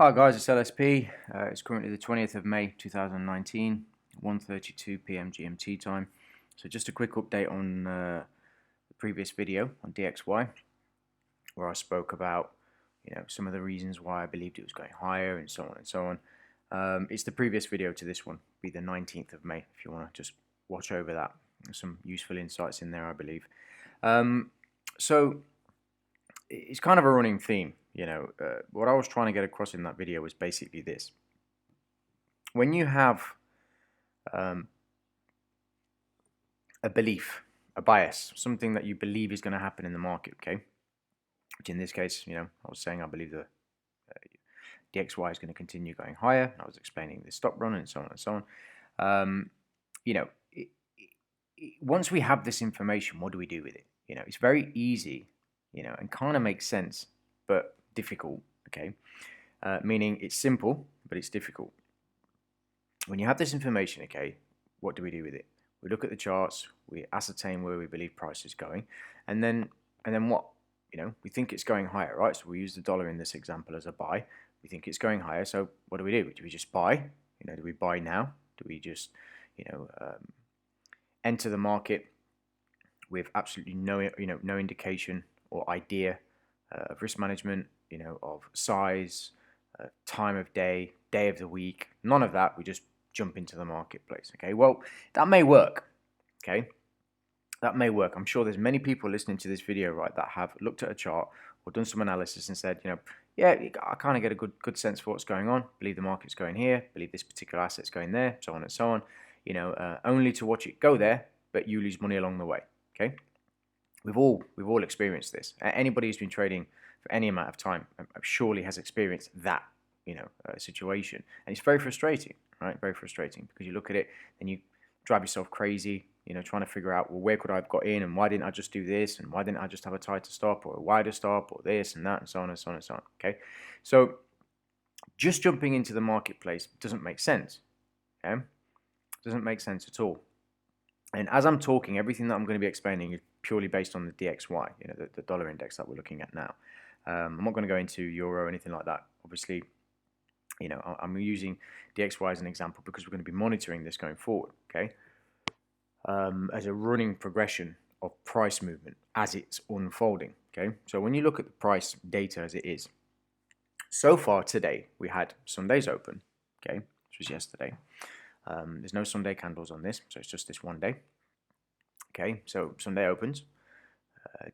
Hi guys, it's LSP. It's currently the 20th of May 2019, 1:32 p.m. GMT time. So just a quick update on the previous video on DXY, where I spoke about some of the reasons why I believed it was going higher and so on and so on. It's the previous video to this one, be the 19th of May if you want to just watch over that. There's some useful insights in there, I believe. So it's kind of a running theme. What I was trying to get across in that video was basically this. When you have a belief, a bias, something that you believe is going to happen in the market, okay? Which in this case, I was saying I believe the DXY is going to continue going higher. I was explaining the stop run and so on and so on. Once we have this information, what do we do with it? It's very easy, and kind of makes sense, but difficult, okay? Meaning it's simple, but it's difficult. When you have this information, okay, what do we do with it? We look at the charts, we ascertain where we believe price is going, and then what? We think it's going higher, right? So we use the dollar in this example as a buy. We think it's going higher, so what do? Do we just buy? Do we buy now? Do we just, enter the market with absolutely no indication or idea of risk management, of size, time of day, day of the week, none of that. We just jump into the marketplace, okay? Well, that may work, okay? That may work. I'm sure there's many people listening to this video, right, that have looked at a chart or done some analysis and said, yeah, I kind of get a good sense for what's going on. Believe the market's going here. Believe this particular asset's going there, so on and so on. Only to watch it go there, but you lose money along the way, okay? We've all experienced this. Anybody who's been trading for any amount of time surely has experienced that, situation, and it's very frustrating, right? Very frustrating because you look at it and you drive yourself crazy, trying to figure out, well, where could I have got in, and why didn't I just do this, and why didn't I just have a tighter stop or a wider stop or this and that and so on and so on and so on. Okay, so just jumping into the marketplace doesn't make sense. Okay, doesn't make sense at all. And as I'm talking, everything that I'm going to be explaining is purely based on the DXY, the dollar index that we're looking at now. I'm not going to go into euro or anything like that. Obviously, I'm using DXY as an example because we're going to be monitoring this going forward, okay? As a running progression of price movement as it's unfolding, okay? So when you look at the price data as it is, so far today, we had Sunday's open, okay, which was yesterday. There's no Sunday candles on this, so it's just this one day. Okay, so Sunday opens.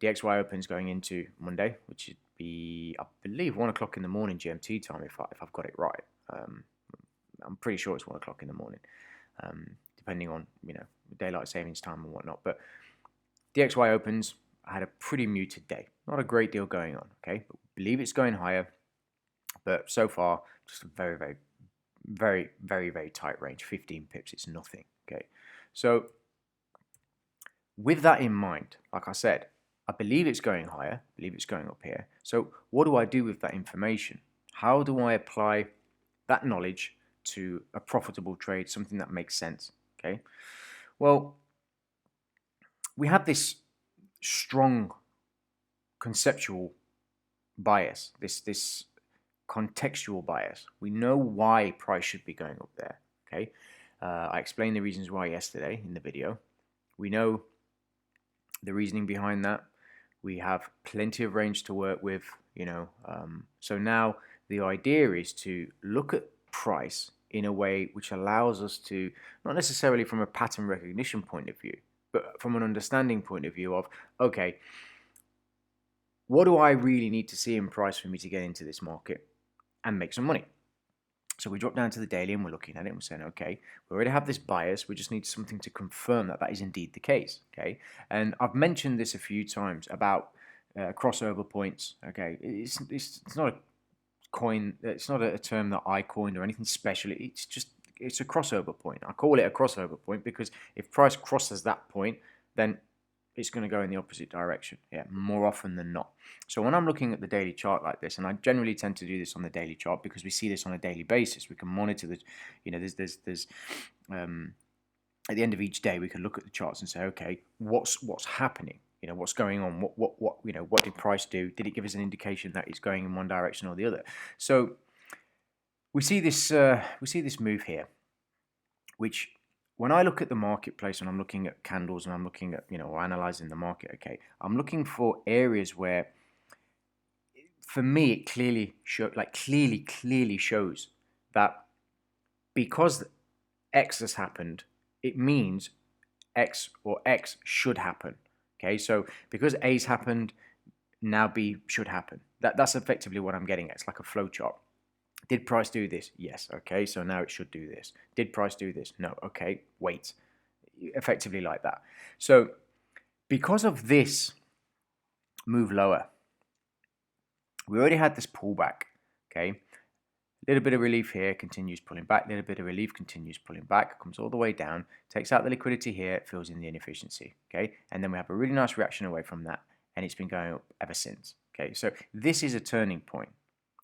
DXY opens going into Monday, which should be, I believe, 1 o'clock in the morning GMT time, if I've got it right. I'm pretty sure it's 1 o'clock in the morning, depending on daylight savings time and whatnot. But DXY opens. I had a pretty muted day, not a great deal going on. Okay, but believe it's going higher, but so far just a very, very, very, very, very tight range. 15 pips. It's nothing. Okay, so with that in mind, like I said, I believe it's going higher, I believe it's going up here. So what do I do with that information? How do I apply that knowledge to a profitable trade, something that makes sense? Okay. Well, we have this strong conceptual bias, this contextual bias. We know why price should be going up there. Okay. I explained the reasons why yesterday in the video. We know the reasoning behind that. We have plenty of range to work with, so now the idea is to look at price in a way which allows us to, not necessarily from a pattern recognition point of view, but from an understanding point of view of, okay, what do I really need to see in price for me to get into this market and make some money? So we drop down to the daily and we're looking at it and we're saying, okay, we already have this bias. We just need something to confirm that that is indeed the case. Okay, and I've mentioned this a few times about crossover points. Okay, it's not a coin. It's not a term that I coined or anything special. It's a crossover point. I call it a crossover point because if price crosses that point, then it's going to go in the opposite direction, more often than not. So when I'm looking at the daily chart like this, and I generally tend to do this on the daily chart because we see this on a daily basis, we can monitor the, there's at the end of each day we can look at the charts and say, okay, what's happening? What's going on? What did price do? Did it give us an indication that it's going in one direction or the other? So we see this move here, which when I look at the marketplace and I'm looking at candles and I'm looking at, or analyzing the market, okay, I'm looking for areas where, for me, it clearly shows that because X has happened, it means X or X should happen. Okay, so because A's happened, now B should happen. That's effectively what I'm getting at. It's like a flow chart. Did price do this? Yes. Okay, so now it should do this. Did price do this? No. Okay, wait. Effectively like that. So because of this move lower, we already had this pullback. Okay, a little bit of relief here, continues pulling back, a little bit of relief, continues pulling back, comes all the way down, takes out the liquidity here, fills in the inefficiency, okay? And then we have a really nice reaction away from that, and it's been going up ever since, okay? So this is a turning point,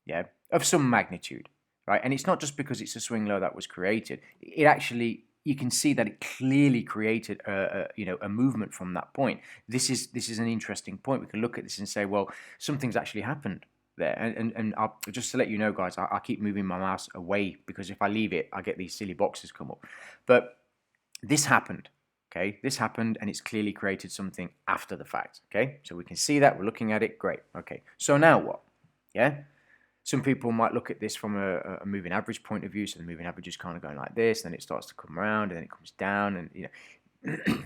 yeah, of some magnitude, right? And it's not just because it's a swing low that was created. It actually, you can see that it clearly created a movement from that point. This is an interesting point. We can look at this and say, well, something's actually happened there. And I'll, just to let you know, guys, I keep moving my mouse away because if I leave it, I get these silly boxes come up. But this happened, okay? This happened, and it's clearly created something after the fact, okay? So we can see that, we're looking at it, great, okay. So now what, yeah? Some people might look at this from a moving average point of view. So the moving average is kind of going like this, then it starts to come around, and then it comes down, and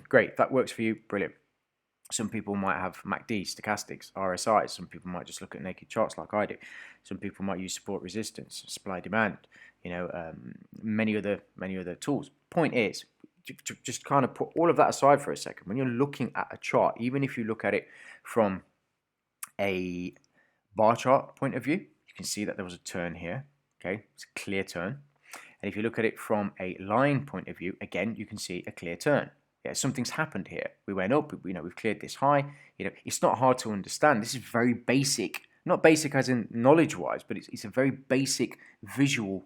great, if that works for you, brilliant. Some people might have MACD, stochastics, RSIs. Some people might just look at naked charts like I do. Some people might use support resistance, supply demand, many other tools. Point is, to just kind of put all of that aside for a second. When you're looking at a chart, even if you look at it from a bar chart point of view, you can see that there was a turn here. Okay, it's a clear turn. And if you look at it from a line point of view, again, you can see a clear turn. Yeah, something's happened here. We went up, we've cleared this high. It's not hard to understand. This is very basic, not basic as in knowledge-wise, but it's a very basic visual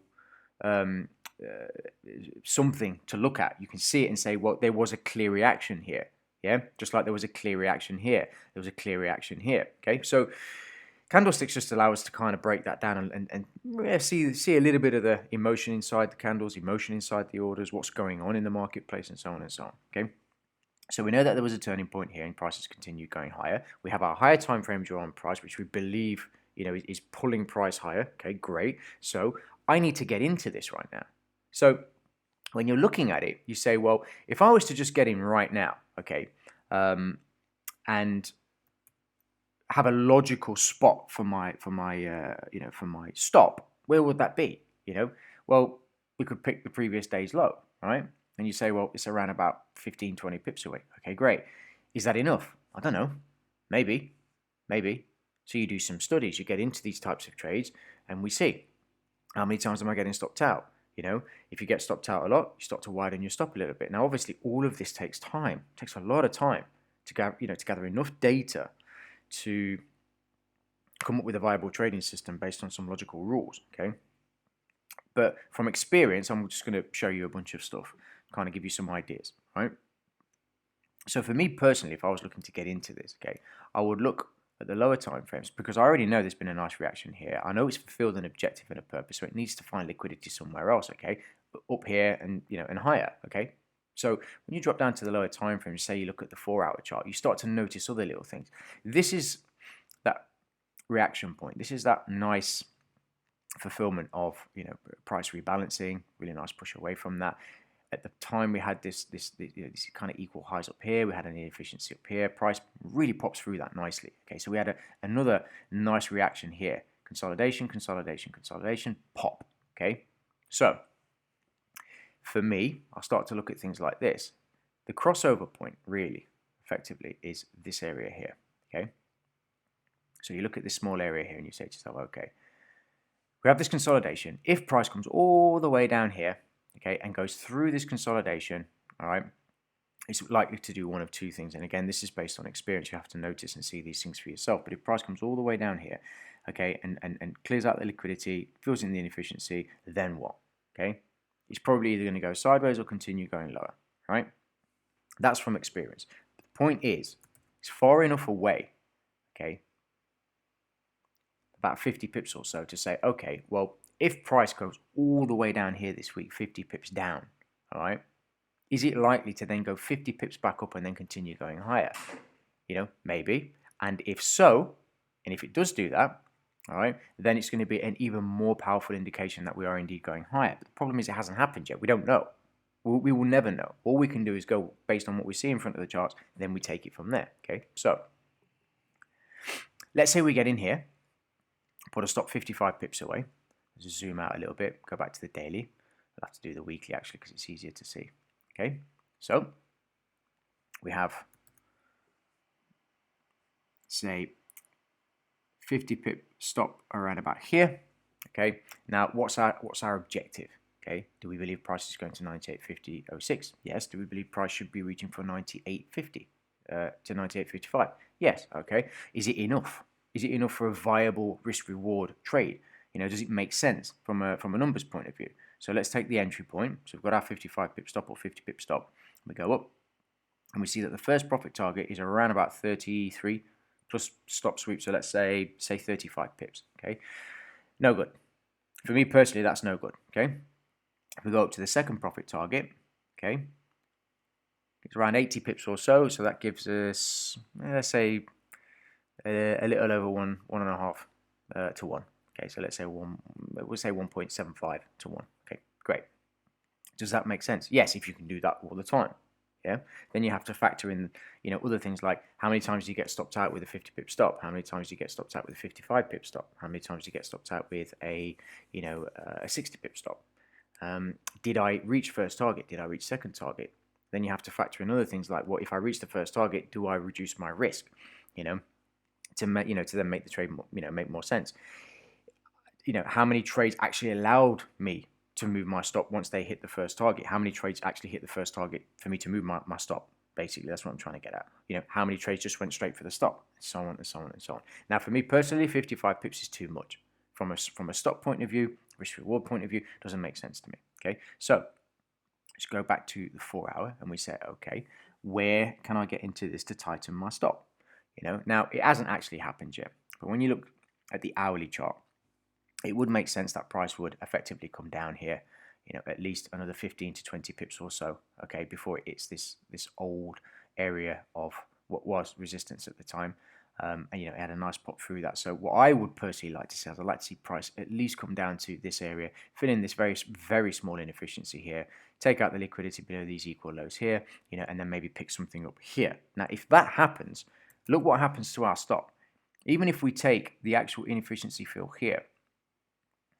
something to look at. You can see it and say, well, there was a clear reaction here. Yeah, just like there was a clear reaction here. There was a clear reaction here. Okay, so candlesticks just allow us to kind of break that down and see a little bit of the emotion inside the candles, emotion inside the orders, what's going on in the marketplace, and so on and so on. Okay, so we know that there was a turning point here, and prices continue going higher. We have our higher time frame draw on price, which we believe is pulling price higher. Okay, great. So I need to get into this right now. So when you're looking at it, you say, well, if I was to just get in right now, okay, and have a logical spot for my stop, where would that be? Well, we could pick the previous day's low, right? And you say, well, it's around about 15, 20 pips away. Okay, great. Is that enough? I don't know. Maybe. So you do some studies, you get into these types of trades, and we see how many times am I getting stopped out. If you get stopped out a lot, you start to widen your stop a little bit. Now, obviously, all of this takes time. It takes a lot of time to gather enough data to come up with a viable trading system based on some logical rules, okay? But from experience, I'm just going to show you a bunch of stuff, kind of give you some ideas, right? So for me personally, if I was looking to get into this, okay, I would look at the lower time frames because I already know there's been a nice reaction here. I know it's fulfilled an objective and a purpose, so it needs to find liquidity somewhere else, okay? Up here and and higher, okay? So when you drop down to the lower time frame, say you look at the 4-hour chart, you start to notice other little things. This is that reaction point. This is that nice fulfillment of price rebalancing. Really nice push away from that. At the time, we had this kind of equal highs up here. We had an inefficiency up here. Price really pops through that nicely. Okay, so we had another nice reaction here. Consolidation, consolidation, consolidation, pop. Okay, so for me, I'll start to look at things like this. The crossover point really effectively is this area here, okay? So you look at this small area here and you say to yourself, okay, we have this consolidation. If price comes all the way down here, okay, and goes through this consolidation, all right, it's likely to do one of two things. And again, this is based on experience. You have to notice and see these things for yourself. But if price comes all the way down here, okay, and clears out the liquidity, fills in the inefficiency, then what, okay? It's probably either going to go sideways or continue going lower, right? That's from experience. The point is, it's far enough away, okay, about 50 pips or so to say, okay, well, if price goes all the way down here this week, 50 pips down, all right, is it likely to then go 50 pips back up and then continue going higher? Maybe. And if so, and if it does do that, all right, then it's going to be an even more powerful indication that we are indeed going higher. But the problem is it hasn't happened yet. We don't know. We will never know. All we can do is go based on what we see in front of the charts, then we take it from there. Okay, so let's say we get in here, put a stop 55 pips away. Just zoom out a little bit, go back to the daily. I'll have to do the weekly actually because it's easier to see. Okay, so we have, say, 50 pip stop around about here. Okay, now what's our objective? Okay, do we believe price is going to 98.50.06? Yes. Do we believe price should be reaching for 98.50 to 98.55? Yes. Okay, is it enough? Is it enough for a viable risk-reward trade? Does it make sense from a numbers point of view? So let's take the entry point. So we've got our 55 pip stop or 50 pip stop. We go up and we see that the first profit target is around about 33 plus stop sweep. So let's say 35 pips. Okay, no good. For me personally, that's no good. Okay, if we go up to the second profit target, okay, it's around 80 pips or so. So that gives us, let's say, a little over 1.5 to 1. Okay, so let's say we'll say 1.75 to 1. Okay, great. Does that make sense? Yes, if you can do that all the time. Yeah. Then you have to factor in, other things like how many times do you get stopped out with a 50 pip stop? How many times do you get stopped out with a 55 pip stop? How many times do you get stopped out with a 60 pip stop? Did I reach first target? Did I reach second target? Then you have to factor in other things like, what if I reach the first target? Do I reduce my risk? To then make the trade make more sense. How many trades actually allowed me to move my stop once they hit the first target? How many trades actually hit the first target for me to move my stop? Basically, that's what I'm trying to get at. How many trades just went straight for the stop, and so on and so on and so on. Now, for me personally, 55 pips is too much. From a stop point of view, risk reward point of view, doesn't make sense to me. Okay, so let's go back to the 4 hour and we say, okay, where can I get into this to tighten my stop? Now it hasn't actually happened yet, but when you look at the hourly chart, it would make sense that price would effectively come down here, at least another 15 to 20 pips or so, okay, before it hits this old area of what was resistance at the time. And it had a nice pop through that. So what I would personally like to see is I'd like to see price at least come down to this area, fill in this very, very small inefficiency here, take out the liquidity below these equal lows here, and then maybe pick something up here. Now, if that happens, look what happens to our stop. Even if we take the actual inefficiency fill here,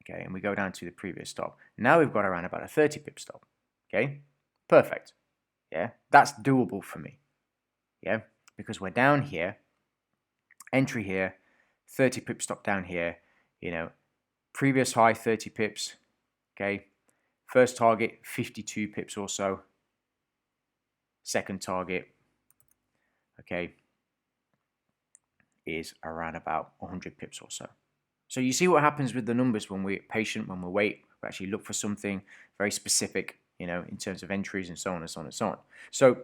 okay, and we go down to the previous stop, now we've got around about a 30 pip stop. Okay, perfect. Yeah, that's doable for me. Yeah, because we're down here, entry here, 30 pip stop down here, previous high 30 pips. Okay, first target 52 pips or so, second target, okay, is around about 100 pips or so. So you see what happens with the numbers when we're patient, when we wait, we actually look for something very specific, in terms of entries and so on and so on and so on. So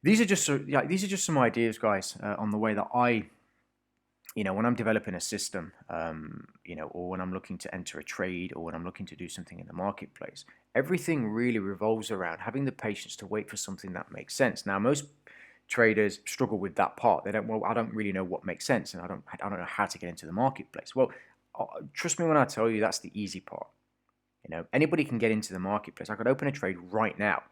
these are just some ideas, guys, on the way that I, when I'm developing a system, or when I'm looking to enter a trade, or when I'm looking to do something in the marketplace. Everything really revolves around having the patience to wait for something that makes sense. Now, most traders struggle with that part. They don't, well, I don't really know what makes sense, and I don't know how to get into the marketplace. Well, trust me when I tell you that's the easy part. Anybody can get into the marketplace. I could open a trade right now,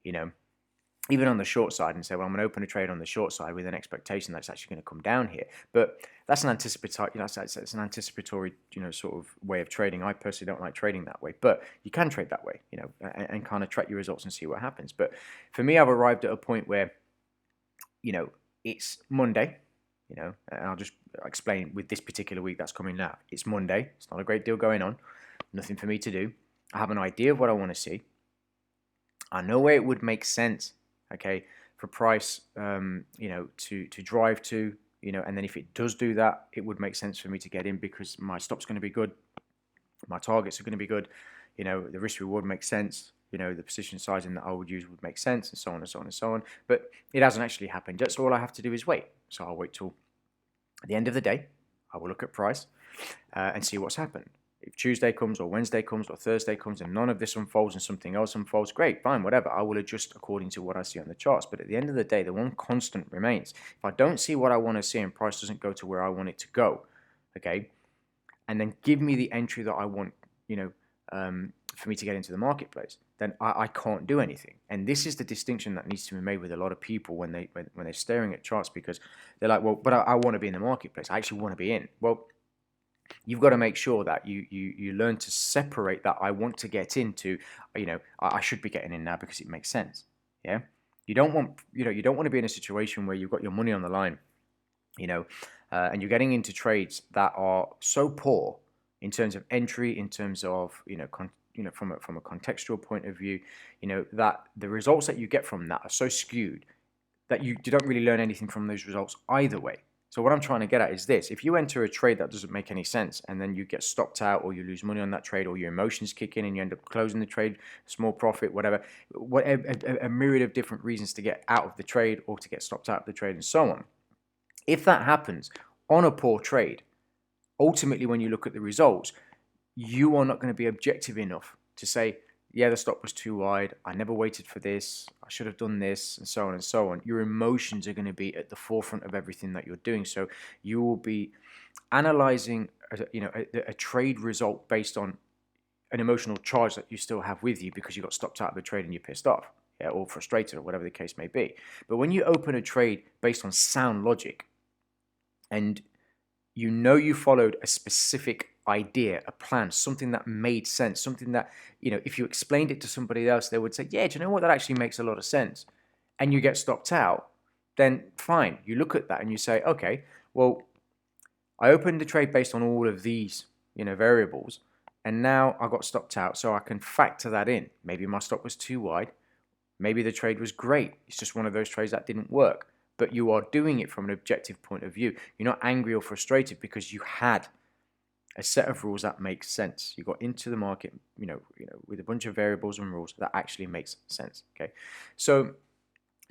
even on the short side, and say, well, I'm going to open a trade on the short side with an expectation that it's actually going to come down here. But that's an anticipatory, it's an anticipatory, sort of way of trading. I personally don't like trading that way, but you can trade that way, and kind of track your results and see what happens. But for me, I've arrived at a point where, it's Monday, and I'll just explain with this particular week that's coming now. It's Monday. It's not a great deal going on. Nothing for me to do. I have an idea of what I want to see. I know where it would make sense, okay, for price, to drive to, and then if it does do that, it would make sense for me to get in because my stop's going to be good. My targets are going to be good. The risk reward makes sense. The position sizing that I would use would make sense, and so on and so on and so on. But it hasn't actually happened yet, so all I have to do is wait. So I'll wait till the end of the day. I will look at price. and see what's happened. If Tuesday comes or Wednesday comes or Thursday comes and none of this unfolds and something else unfolds, great, fine, whatever. I will adjust according to what I see on the charts. But at the end of the day, the one constant remains. If I don't see what I want to see and price doesn't go to where I want it to go, okay, and then give me the entry that I want, for me to get into the marketplace, then I can't do anything. And this is the distinction that needs to be made with a lot of people when they're staring at charts, because they're like, well, but I want to be in the marketplace. I actually want to be in. Well, you've got to make sure that you learn to separate that I want to get into, I should be getting in now because it makes sense. Yeah. You don't want to be in a situation where you've got your money on the line, and you're getting into trades that are so poor in terms of entry, in terms of, from a contextual point of view, that the results that you get from that are so skewed that you don't really learn anything from those results either way. So what I'm trying to get at is this: if you enter a trade that doesn't make any sense and then you get stopped out, or you lose money on that trade, or your emotions kick in and you end up closing the trade, small profit, whatever, a myriad of different reasons to get out of the trade or to get stopped out of the trade and so on. If that happens on a poor trade, ultimately when you look at the results, you are not going to be objective enough to say, yeah, the stop was too wide, I never waited for this, I should have done this, and so on and so on. Your emotions are going to be at the forefront of everything that you're doing. So you will be analyzing a trade result based on an emotional charge that you still have with you because you got stopped out of a trade and you're pissed off, or frustrated, or whatever the case may be. But when you open a trade based on sound logic, and you followed a specific idea, a plan, something that made sense, something that, if you explained it to somebody else, they would say, yeah, do you know what, that actually makes a lot of sense, and you get stopped out, then fine. You look at that and you say, okay, well, I opened the trade based on all of these, variables, and now I got stopped out, so I can factor that in. Maybe my stop was too wide. Maybe the trade was great. It's just one of those trades that didn't work. But you are doing it from an objective point of view. You're not angry or frustrated because you had a set of rules that makes sense. You got into the market, with a bunch of variables and rules that actually makes sense. Okay, so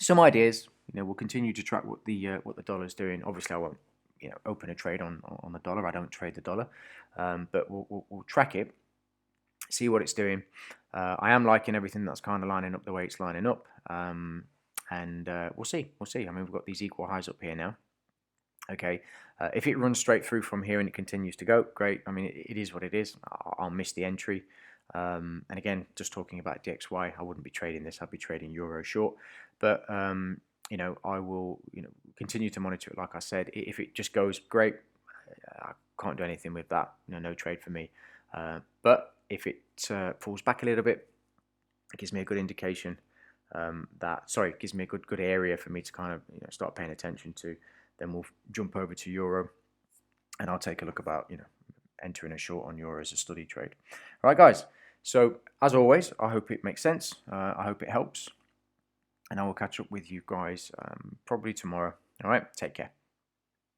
some ideas. We'll continue to track what the dollar is doing. Obviously, I won't open a trade on the dollar. I don't trade the dollar, but we'll track it, see what it's doing. I am liking everything that's kind of lining up the way it's lining up. And we'll see. I mean, we've got these equal highs up here now. Okay, if it runs straight through from here and it continues to go, great. I mean, it is what it is. I'll miss the entry. And again, just talking about DXY, I wouldn't be trading this. I'd be trading euro short. But I will continue to monitor it. Like I said, if it just goes, great. I can't do anything with that. No trade for me. But if it falls back a little bit, it gives me a good indication. It gives me a good area for me to kind of start paying attention to. Then we'll jump over to euro, and I'll take a look about entering a short on euro as a study trade. All right, guys. So as always, I hope it makes sense. I hope it helps, and I will catch up with you guys probably tomorrow. All right, take care.